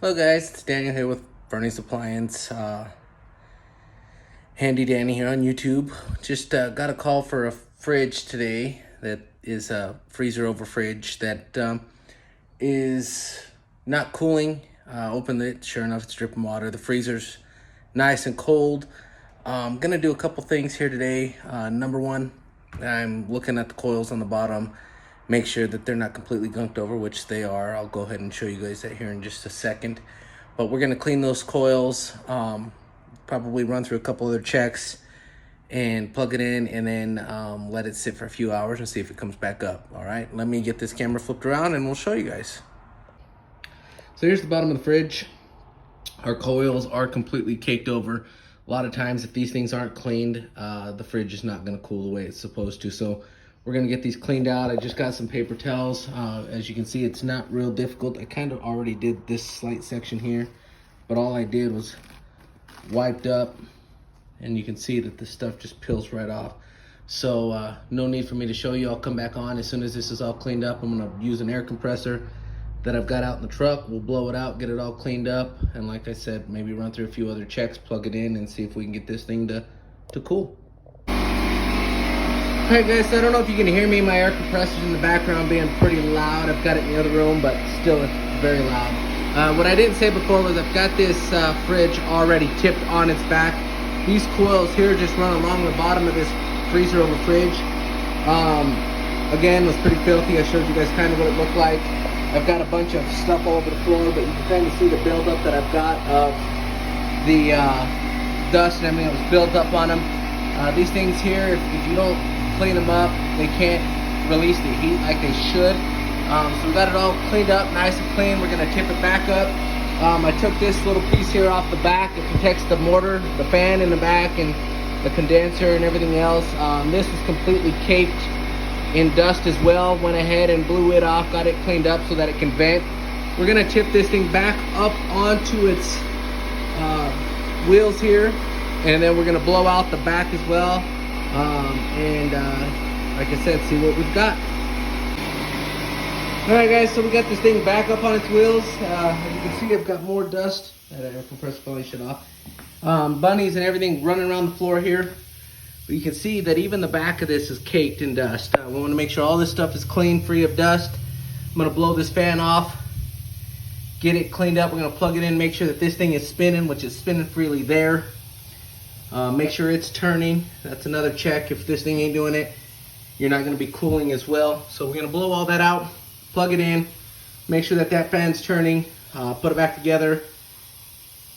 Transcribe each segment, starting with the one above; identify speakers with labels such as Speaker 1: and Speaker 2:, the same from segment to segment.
Speaker 1: Hello guys, it's Daniel here with Bernie's Appliance. Handy Danny here on YouTube. Just got a call for a fridge today that is a freezer over fridge that is not cooling. Opened it, sure enough it's dripping water. The freezer's nice and cold. I'm gonna do a couple things here today. Number one, I'm looking at the coils on the bottom. Make sure that they're not completely gunked over, which they are. I'll go ahead and show you guys that here in just a second. But we're gonna clean those coils, probably run through a couple other checks and plug it in, and then let it sit for a few hours and see if it comes back up. All right, let me get this camera flipped around and we'll show you guys. So here's the bottom of the fridge. Our coils are completely caked over. A lot of times if these things aren't cleaned, the fridge is not gonna cool the way it's supposed to. So we're gonna get these cleaned out. I just got some paper towels. As you can see, it's not real difficult. I kind of already did this slight section here, but all I did was wiped up, and you can see that the stuff just peels right off. So no need for me to show you. I'll come back on as soon as this is all cleaned up. I'm gonna use an air compressor that I've got out in the truck. We'll blow it out, get it all cleaned up, and like I said, maybe run through a few other checks, plug it in, and see if we can get this thing to cool. Alright guys, so I don't know if you can hear me. My air compressor's in the background being pretty loud. I've got it in the other room, but still it's very loud. What I didn't say before was I've got this fridge already tipped on its back. These coils here just run along the bottom of this freezer over fridge. Again, it was pretty filthy. I showed you guys kind of what it looked like. I've got a bunch of stuff all over the floor, but you can kind of see the buildup that I've got of the dust and everything that was built up on them. These things here, if you don't clean them up, they can't release the heat like they should. So we got it all cleaned up, nice and clean. We're gonna tip it back up. I took this little piece here off the back. It protects the motor, the fan in the back, and the condenser and everything else. This is completely caked in dust as well. Went ahead and blew it off, got it cleaned up so that it can vent. We're gonna tip this thing back up onto its wheels here, and then we're gonna blow out the back as well. Like I said, see what we've got. Alright guys, so we got this thing back up on its wheels. As you can see, I've got more dust. That air compressor probably shut off. Bunnies and everything running around the floor here. But you can see that even the back of this is caked in dust. We want to make sure all this stuff is clean, free of dust. I'm going to blow this fan off, get it cleaned up. We're going to plug it in, make sure that this thing is spinning, which is spinning freely there. Make sure it's turning. That's another check. If this thing ain't doing it, you're not going to be cooling as well. So we're going to blow all that out, plug it in, make sure that that fan's turning, put it back together,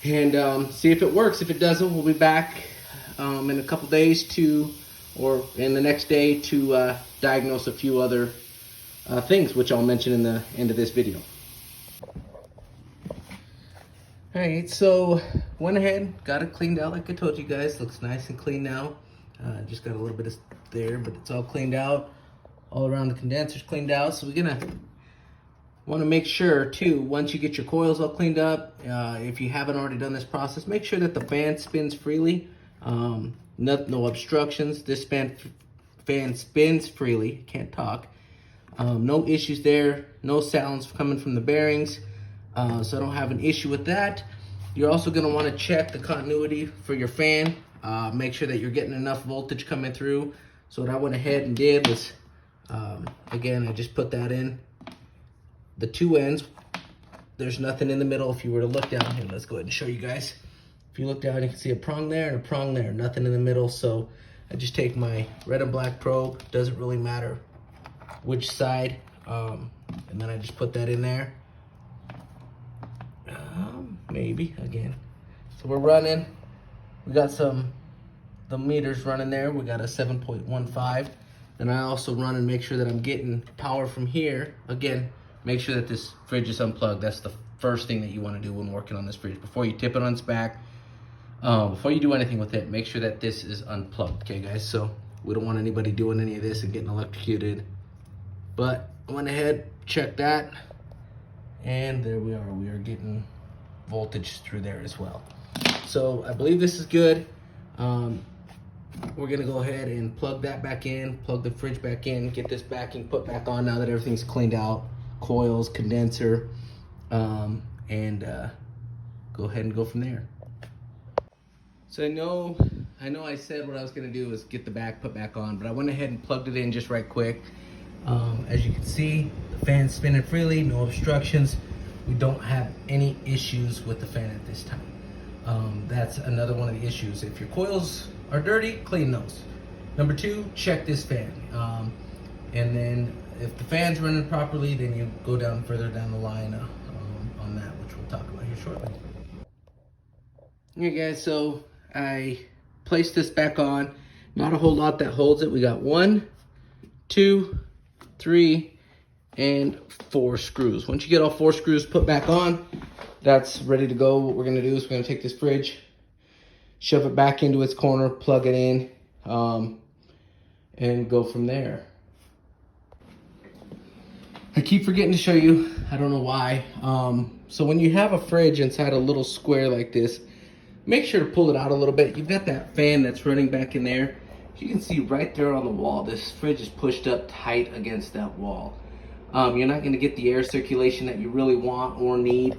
Speaker 1: and see if it works. If it doesn't, we'll be back in a couple days or in the next day to diagnose a few other things, which I'll mention in the end of this video. Alright, so went ahead, got it cleaned out like I told you guys. Looks nice and clean now. Just got a little bit of there, but it's all cleaned out. All around the condenser's cleaned out. So we're gonna want to make sure too, once you get your coils all cleaned up, if you haven't already done this process, make sure that the fan spins freely. No obstructions. This fan spins freely. Can't talk. No issues there. No sounds coming from the bearings. So I don't have an issue with that. You're also going to want to check the continuity for your fan. Make sure that you're getting enough voltage coming through. So what I went ahead and did was, again, I just put that in the two ends. There's nothing in the middle. If you were to look down here, let's go ahead and show you guys. If you look down, you can see a prong there and a prong there. Nothing in the middle. So I just take my red and black probe. Doesn't really matter which side. And then I just put that in there. Maybe again. So we're running. We got the meters running there. We got a 7.15. Then I also run and make sure that I'm getting power from here. Again, make sure that this fridge is unplugged. That's the first thing that you want to do when working on this fridge. Before you tip it on its back, before you do anything with it, make sure that this is unplugged. Okay, guys? So we don't want anybody doing any of this and getting electrocuted. But I went ahead, checked that, and there we are. We are getting voltage through there as well. So I believe this is good. We're gonna go ahead and plug that back in, plug the fridge back in, get this backing put back on now that everything's cleaned out, coils, condenser, and go ahead and go from there. So I know I said what I was gonna do was get the back put back on, but I went ahead and plugged it in just right quick. As you can see, the fan's spinning freely, no obstructions. We don't have any issues with the fan at this time. That's another one of the issues. If your coils are dirty, clean those. Number two, check this fan. And then if the fan's running properly, then you go down further down the line on that, which we'll talk about here shortly. Okay guys, so I placed this back on. Not a whole lot that holds it. We got 1, 2, 3, and 4 screws. Once you get all 4 screws put back on, that's ready to go. What we're gonna do is we're gonna take this fridge, shove it back into its corner, plug it in, and go from there. I keep forgetting to show you, I don't know why. So when you have a fridge inside a little square like this, make sure to pull it out a little bit. You've got that fan that's running back in there. You can see right there on the wall, this fridge is pushed up tight against that wall. You're not gonna get the air circulation that you really want or need.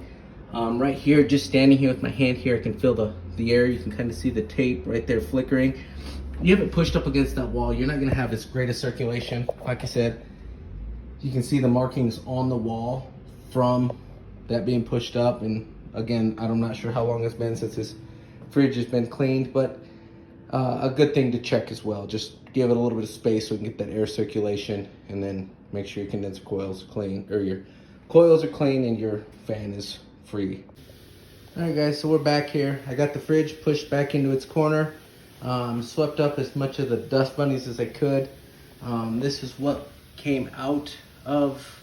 Speaker 1: Right here, just standing here with my hand here, I can feel the air. You can kind of see the tape right there flickering. You have it pushed up against that wall, you're not gonna have as great a circulation. Like I said, you can see the markings on the wall from that being pushed up. And again, I'm not sure how long it's been since this fridge has been cleaned, but a good thing to check as well. Just give it a little bit of space so we can get that air circulation, and then make sure your condenser coils are clean, or your coils are clean and your fan is free. All right guys, so we're back here. I got the fridge pushed back into its corner, swept up as much of the dust bunnies as I could. This is what came out of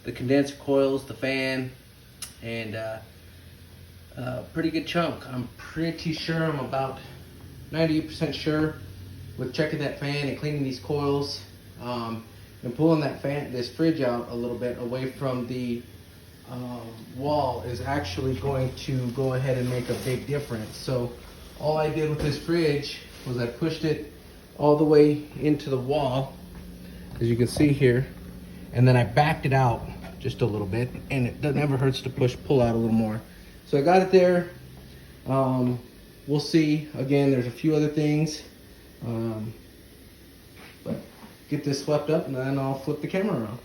Speaker 1: the condenser coils, the fan, and pretty good chunk. I'm pretty sure, I'm about 98% sure, with checking that fan and cleaning these coils, and pulling this fridge out a little bit away from the wall is actually going to go ahead and make a big difference. So all I did with this fridge was I pushed it all the way into the wall, as you can see here, and then I backed it out just a little bit, and it never hurts to pull out a little more. So I got it there. We'll see. Again, there's a few other things, but get this swept up and then I'll flip the camera around.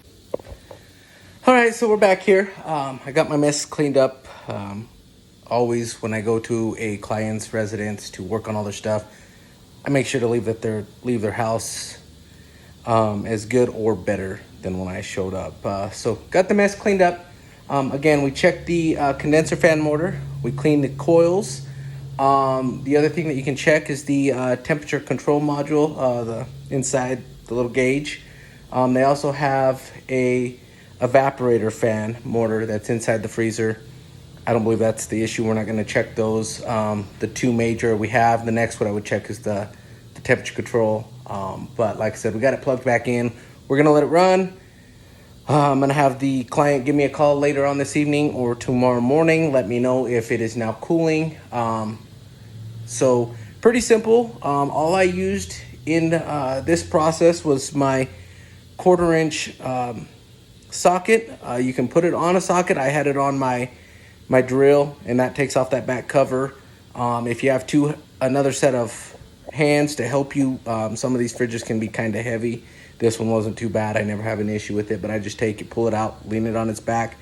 Speaker 1: All right, so we're back here. I got my mess cleaned up. Always when I go to a client's residence to work on all their stuff, I make sure to leave their house as good or better than when I showed up. So got the mess cleaned up. Again, we checked the condenser fan motor. We cleaned the coils. The other thing that you can check is the temperature control module, the inside the little gauge. They also have a evaporator fan motor that's inside the freezer. I don't believe that's the issue. We're not going to check those. The two major we have. The next one I would check is the temperature control. But like I said, we got it plugged back in. We're going to let it run. I'm going to have the client give me a call later on this evening or tomorrow morning. Let me know if it is now cooling. So pretty simple. All I used in this process was my 1/4-inch socket. You can put it on a socket. I had it on my drill, and that takes off that back cover. If you have another set of hands to help you, some of these fridges can be kind of heavy. This one wasn't too bad. I never have an issue with it, but I just take it, pull it out, lean it on its back.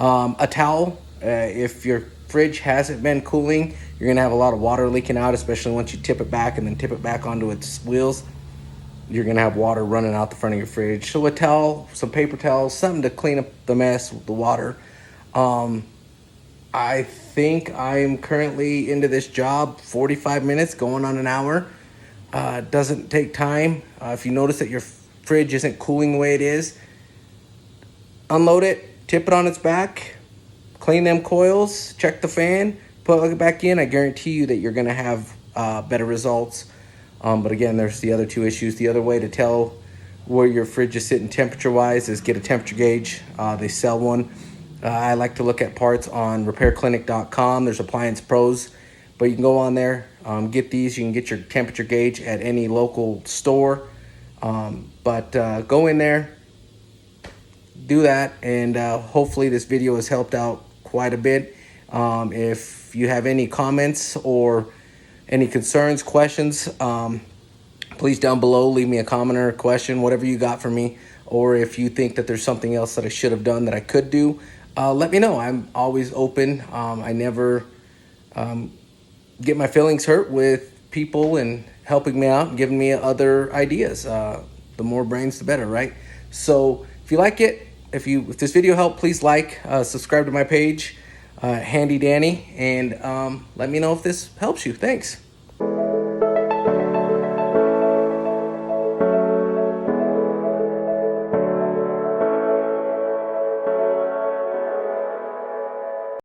Speaker 1: A towel, if your fridge hasn't been cooling, you're gonna have a lot of water leaking out, especially once you tip it back and then tip it back onto its wheels. You're gonna have water running out the front of your fridge. So a towel, some paper towels, something to clean up the mess with the water. I think I'm currently into this job 45 minutes, going on an hour. Doesn't take time. If you notice that your fridge isn't cooling the way it is, unload it, tip it on its back, clean them coils, check the fan, plug it back in. I guarantee you that you're gonna have better results. But again, there's the other two issues. The other way to tell where your fridge is sitting temperature-wise is get a temperature gauge. They sell one. I like to look at parts on repairclinic.com. There's Appliance Pros, but you can go on there, get these. You can get your temperature gauge at any local store. But go in there, do that, and hopefully this video has helped out quite a bit. If you have any comments or any concerns, questions, please down below leave me a comment or a question, whatever you got for me. Or if you think that there's something else that I should have done that I could do, let me know. I'm always open. I never get my feelings hurt with people and helping me out and giving me other ideas. The more brains, the better, right? So if you like it, if this video helped, please like, subscribe to my page, Handy Danny, and let me know if this helps you. Thanks.